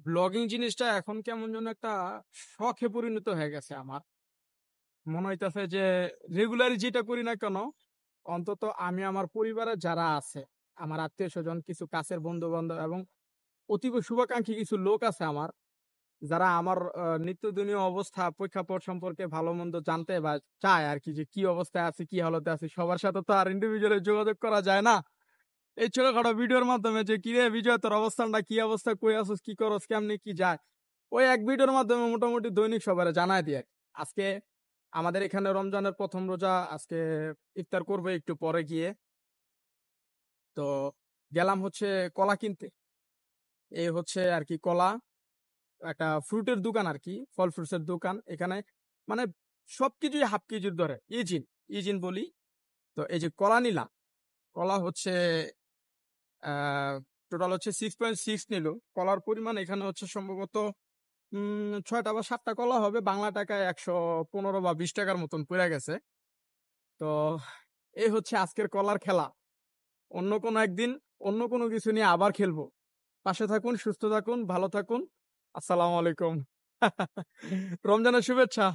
Blogging জিনিসটা এখন কেমন যেন একটা শখে পরিণত হয়ে গেছে আমার। মনে হইতেছে যে রেগুলারই যেটা করি না কেন, অন্তত আমি আমার পরিবারের যারা আছে, আমার আত্মীয় স্বজন, কিছু কাছের বন্ধু বান্ধব এবং অতীব শুভাকাঙ্ক্ষী কিছু লোক আছে আমার, যারা আমার নিত্যদিনীয় অবস্থা প্রেক্ষাপট সম্পর্কে ভালো মন্দ জানতে বা চায় আর কি, যে কি অবস্থায় আছি, কি হালতে আছি। সবার সাথে তো আর ইন্ডিভিজুয়ালি যোগাযোগ করা যায় না। এই ছোটখাটো ভিডিওর মাধ্যমে যে কি রে বিজয়, তোর অবস্থানটা কি, অবস্থা কই আছিস, কি করস, কেমনি কি যায়, ওই এক ভিডিওর মাধ্যমে মোটামুটি দৈনিক সবার জানায় দিয়ে। আজকে আমাদের এখানে রমজানের প্রথম রোজা, আজকে ইফতার করবে একটু পরে গিয়ে। তো গেলাম হচ্ছে কলা কিনতে। এই হচ্ছে আর কি কলা, একটা ফ্রুটের দোকান আর কি, ফল ফ্রুটসের দোকান এখানে। মানে সবকিছুই হাফ কেজির ধরে, ইজিন ইজিন বলি। তো এই যে কলা নিলাম, কলা হচ্ছে টোটাল হচ্ছে 6.6 নিল। কলার পরিমাণ এখানে হচ্ছে সম্ভবত 6টা বা 7টা কলা হবে, বাংলা টাকায় 115 বা 20 টাকার মতন পড়ে গেছে। তো এই হচ্ছে আজকের কলার খেলা। অন্য কোনো একদিন অন্য কোনো কিছু নিয়ে আবার খেলবো। পাশে থাকুন, সুস্থ থাকুন, ভালো থাকুন। আসসালামু আলাইকুম। রমজানের শুভেচ্ছা।